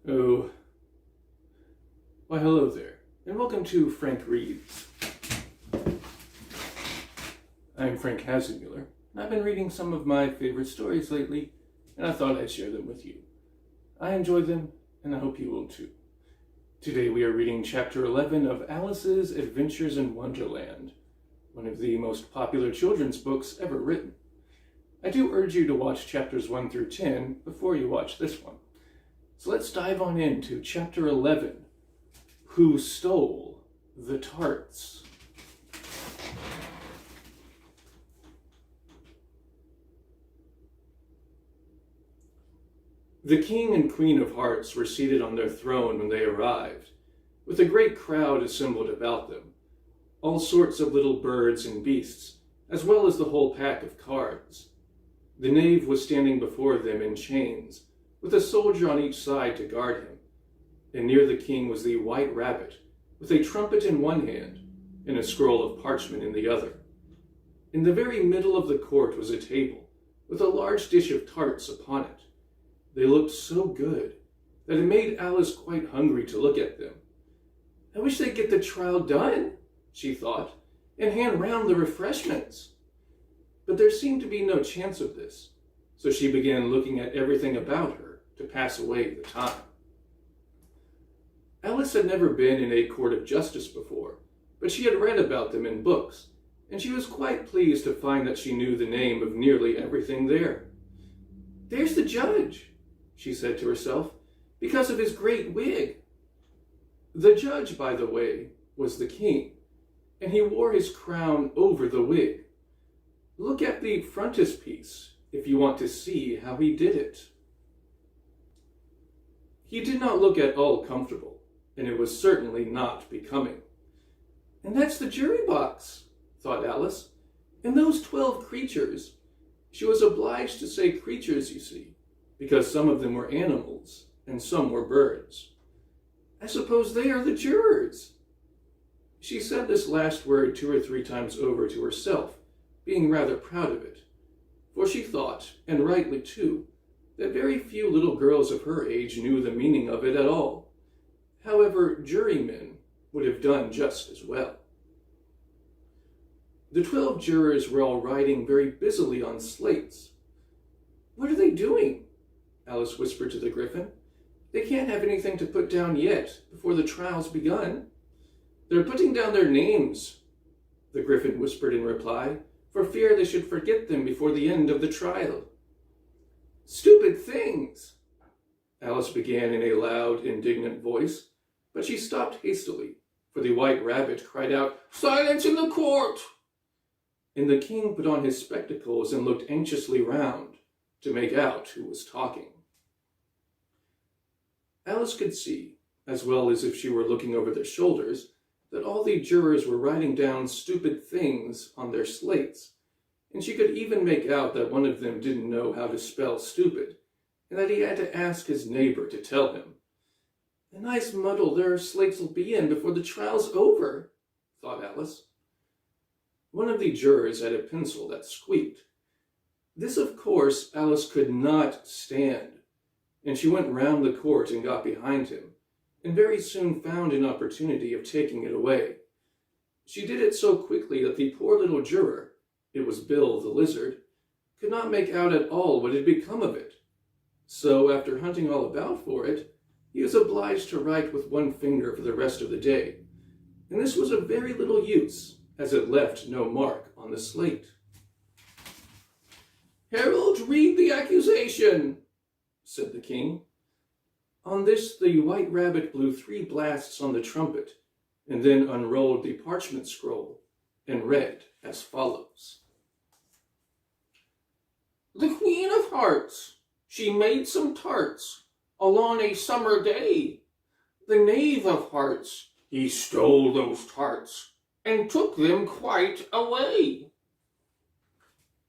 Oh, why hello there, and welcome to Frank Reads. I'm Frank Hasenmuller, and I've been reading some of my favorite stories lately, and I thought I'd share them with you. I enjoy them, and I hope you will too. Today we are reading Chapter 11 of Alice's Adventures in Wonderland, one of the most popular children's books ever written. I do urge you to watch chapters 1 through 10 before you watch this one. So let's dive on into Chapter 11, Who Stole the Tarts? The King and Queen of Hearts were seated on their throne when they arrived, with a great crowd assembled about them, all sorts of little birds and beasts, as well as the whole pack of cards. The knave was standing before them in chains, with a soldier on each side to guard him, and near the king was the white rabbit, with a trumpet in one hand and a scroll of parchment in the other. In the very middle of the court was a table, with a large dish of tarts upon it. They looked so good that it made Alice quite hungry to look at them. I wish they'd get the trial done, she thought, and hand round the refreshments. But there seemed to be no chance of this, so she began looking at everything about her to pass away the time. Alice had never been in a court of justice before, but she had read about them in books, and she was quite pleased to find that she knew the name of nearly everything there. "There's the judge," she said to herself, "because of his great wig." The judge, by the way, was the king, and he wore his crown over the wig. Look at the frontispiece if you want to see how he did it. He did not look at all comfortable, and it was certainly not becoming. "And that's the jury box," thought Alice. "And those 12 creatures." She was obliged to say creatures, you see, because some of them were animals and some were birds. "I suppose they are the jurors." She said this last word 2 or 3 times over to herself, being rather proud of it, for she thought, and rightly too, that very few little girls of her age knew the meaning of it at all. However, jurymen would have done just as well. The 12 jurors were all writing very busily on slates. "What are they doing?" Alice whispered to the Griffin. "They can't have anything to put down yet, before the trial's begun." "They're putting down their names," the Griffin whispered in reply, "for fear they should forget them before the end of the trial." "Stupid things!" Alice began in a loud, indignant voice, but she stopped hastily, for the white rabbit cried out, "Silence in the court!" And the king put on his spectacles and looked anxiously round to make out who was talking. Alice could see, as well as if she were looking over their shoulders, that all the jurors were writing down stupid things on their slates, and she could even make out that one of them didn't know how to spell stupid, and that he had to ask his neighbor to tell him. "A nice muddle their slates will be in before the trial's over," thought Alice. One of the jurors had a pencil that squeaked. This, of course, Alice could not stand, and she went round the court and got behind him, and very soon found an opportunity of taking it away. She did it so quickly that the poor little juror, it was Bill the lizard, could not make out at all what had become of it. So, after hunting all about for it, he was obliged to write with one finger for the rest of the day, and this was of very little use, as it left no mark on the slate. "Herald, read the accusation," said the king. On this, the white rabbit blew 3 blasts on the trumpet, and then unrolled the parchment scroll, and read as follows. "The Queen of Hearts, she made some tarts, along a summer day. The Knave of Hearts, he stole those tarts, and took them quite away."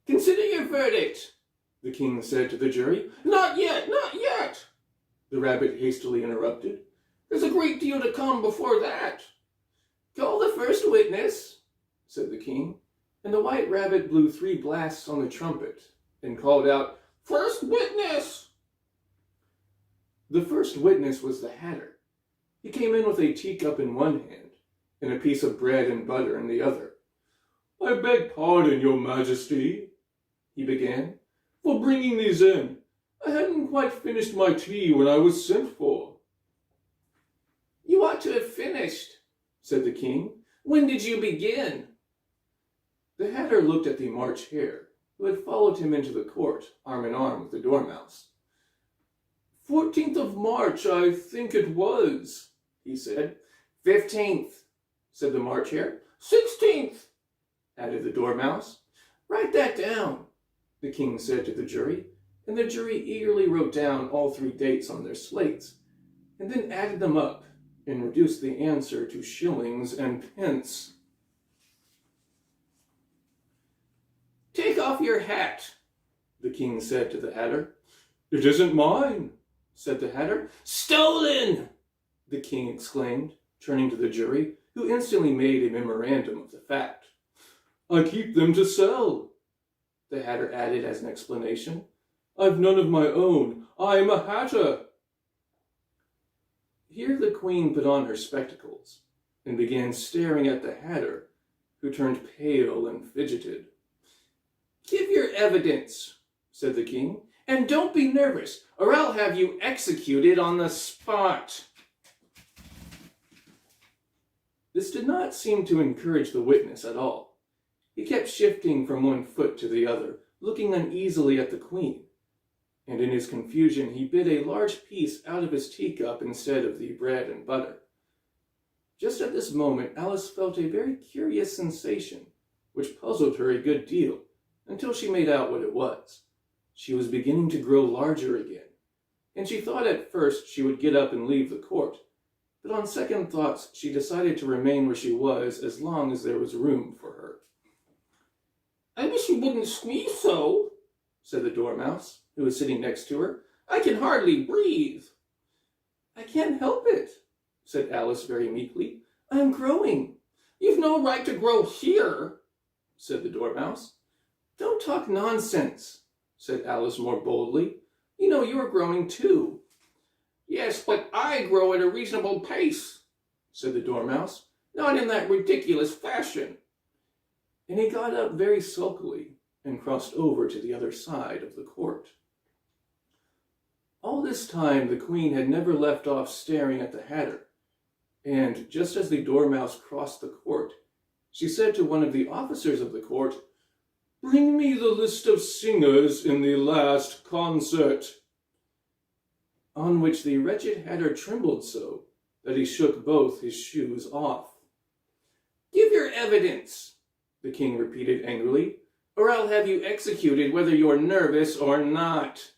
"Consider your verdict," the king said to the jury. "Not yet, not yet," the rabbit hastily interrupted. "There's a great deal to come before that." "Call the first witness," said the king, and the white rabbit blew 3 blasts on the trumpet and called out, "First witness!" The first witness was the Hatter. He came in with a teacup in one hand and a piece of bread and butter in the other. "I beg pardon, your majesty," he began, "for bringing these in. I hadn't quite finished my tea when I was sent for." "You ought to have finished," said the king. "When did you begin?" The Hatter looked at the March Hare, who had followed him into the court, arm in arm with the Dormouse. 14th of March, I think it was," he said. 15th, said the March Hare. 16th, added the Dormouse. "Write that down," the king said to the jury, and the jury eagerly wrote down all 3 dates on their slates, and then added them up and reduced the answer to shillings and pence. "Take off your hat," the king said to the Hatter. "It isn't mine," said the Hatter. "Stolen!" the king exclaimed, turning to the jury, who instantly made a memorandum of the fact. "I keep them to sell," the Hatter added as an explanation. "I've none of my own. I'm a hatter." Here the queen put on her spectacles and began staring at the Hatter, who turned pale and fidgeted. "Give your evidence," said the king, "and don't be nervous, or I'll have you executed on the spot." This did not seem to encourage the witness at all. He kept shifting from one foot to the other, looking uneasily at the queen, and in his confusion he bit a large piece out of his teacup instead of the bread and butter. Just at this moment Alice felt a very curious sensation, which puzzled her a good deal, until she made out what it was. She was beginning to grow larger again, and she thought at first she would get up and leave the court, but on second thoughts she decided to remain where she was as long as there was room for her. "I wish you wouldn't squeeze so," said the Dormouse, who was sitting next to her. "I can hardly breathe." "I can't help it," said Alice very meekly. "I'm growing." "You've no right to grow here," said the Dormouse. "Don't talk nonsense," said Alice more boldly. "You know you're growing too." "Yes, but I grow at a reasonable pace," said the Dormouse. "Not in that ridiculous fashion." And he got up very sulkily and crossed over to the other side of the court. All this time the queen had never left off staring at the Hatter, and just as the Dormouse crossed the court, she said to one of the officers of the court, "Bring me the list of singers in the last concert." On which the wretched Hatter trembled so that he shook both his shoes off. "Give your evidence," the king repeated angrily, "or I'll have you executed whether you're nervous or not."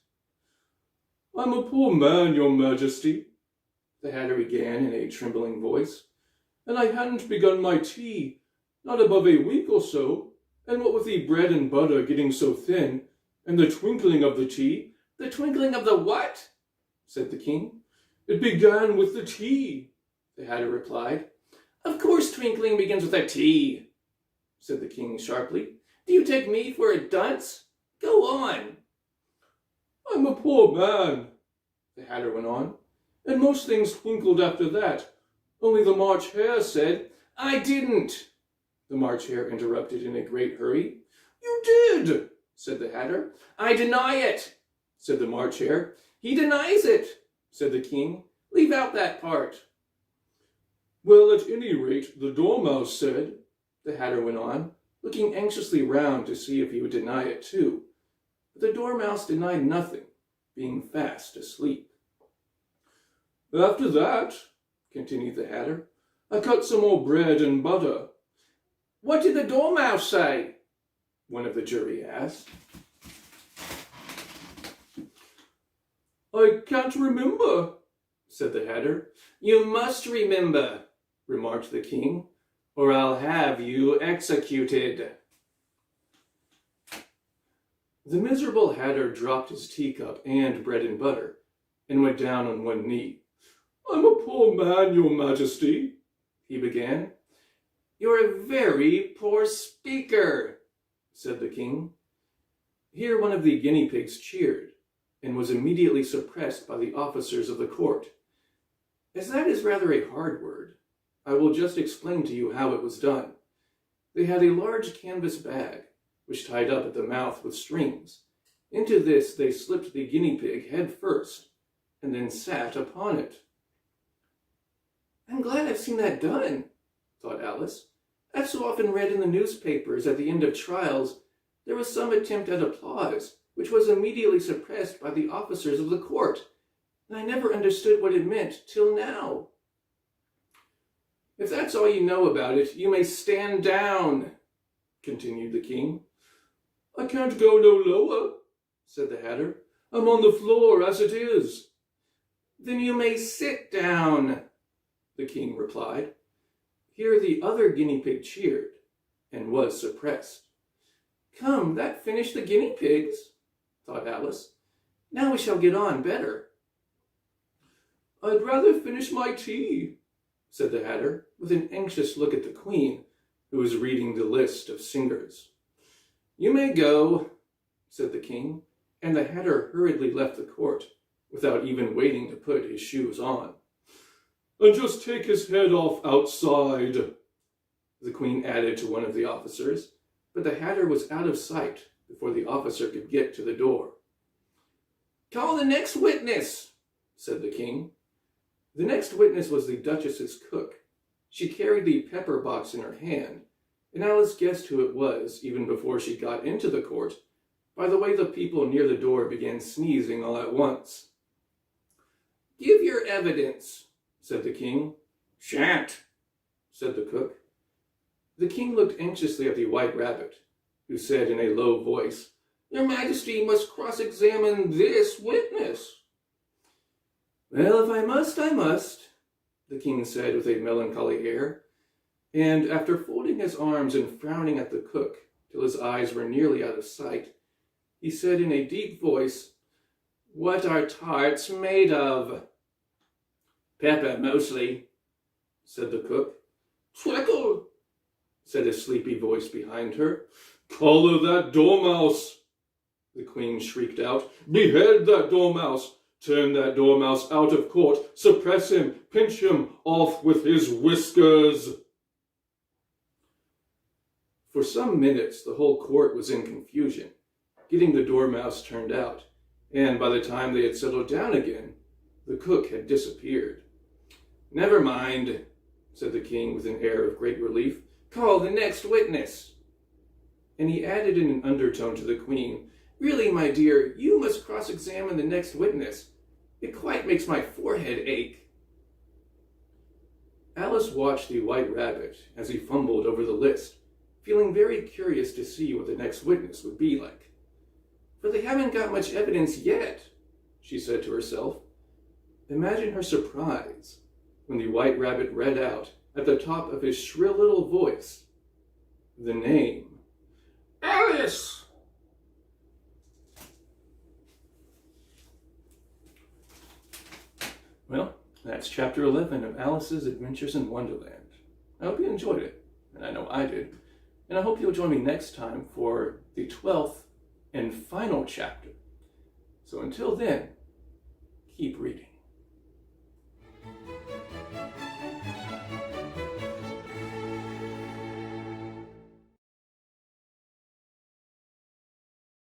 "I'm a poor man, your majesty," the Hatter began in a trembling voice, "and I hadn't begun my tea, not above a week or so, and what with the bread and butter getting so thin, and the twinkling of the tea—" "The twinkling of the what?" said the king. "It began with the tea," the Hatter replied. "Of course twinkling begins with a tea," said the king sharply. "Do you take me for a dunce? Go on." "I'm a poor man," the Hatter went on, "and most things twinkled after that. Only the March Hare said—" "I didn't," the March Hare interrupted in a great hurry. "You did," said the Hatter. "I deny it," said the March Hare. "He denies it," said the king. "Leave out that part." "Well, at any rate, the Dormouse said," the Hatter went on, looking anxiously round to see if he would deny it too. But the Dormouse denied nothing, being fast asleep. "After that," continued the Hatter, "I cut some more bread and butter." "What did the Dormouse say?" one of the jury asked. "I can't remember," said the Hatter. "You must remember," remarked the king, "or I'll have you executed." The miserable Hatter dropped his teacup and bread and butter, and went down on one knee. "I'm a poor man, your majesty," he began. "You're a very poor speaker," said the king. Here one of the guinea pigs cheered, and was immediately suppressed by the officers of the court. As that is rather a hard word, I will just explain to you how it was done. They had a large canvas bag, which tied up at the mouth with strings. Into this they slipped the guinea pig head first, and then sat upon it. "I'm glad I've seen that done," thought Alice. "I've so often read in the newspapers at the end of trials there was some attempt at applause, which was immediately suppressed by the officers of the court, and I never understood what it meant till now." "If that's all you know about it, you may stand down," continued the king. "I can't go no lower," said the Hatter. "I'm on the floor as it is." "Then you may sit down," the king replied. Here the other guinea pig cheered, and was suppressed. "Come, that finished the guinea pigs," thought Alice. "Now we shall get on better." "I'd rather finish my tea," said the Hatter, with an anxious look at the Queen, who was reading the list of singers. "You may go," said the king, and the Hatter hurriedly left the court, without even waiting to put his shoes on. "And just take his head off outside," the Queen added to one of the officers, but the Hatter was out of sight before the officer could get to the door. "Call the next witness," said the king. The next witness was the Duchess's cook. She carried the pepper box in her hand, and Alice guessed who it was even before she got into the court, by the way the people near the door began sneezing all at once. "Give your evidence," said the king. "Shan't," said the cook. The king looked anxiously at the White Rabbit, who said in a low voice, "Your Majesty must cross-examine this witness." "Well, if I must, I must," the king said with a melancholy air, and after folding his arms and frowning at the cook till his eyes were nearly out of sight, he said in a deep voice, "What are tarts made of?" "Pepper, mostly," said the cook. "Treacle," said a sleepy voice behind her. "Collar that dormouse," the queen shrieked out. "Behead that dormouse. Turn that dormouse out of court. Suppress him. Pinch him off with his whiskers." For some minutes the whole court was in confusion, getting the dormouse turned out, and by the time they had settled down again, the cook had disappeared. "Never mind," said the king with an air of great relief. "Call the next witness." And he added in an undertone to the queen, "Really, my dear, you must cross-examine the next witness. It quite makes my forehead ache." Alice watched the White Rabbit as he fumbled over the list, feeling very curious to see what the next witness would be like. "But they haven't got much evidence yet," she said to herself. Imagine her surprise when the White Rabbit read out, at the top of his shrill little voice, the name, Alice! Well, that's chapter 11 of Alice's Adventures in Wonderland. I hope you enjoyed it, and I know I did. And I hope you'll join me next time for the 12th and final chapter. So until then, keep reading.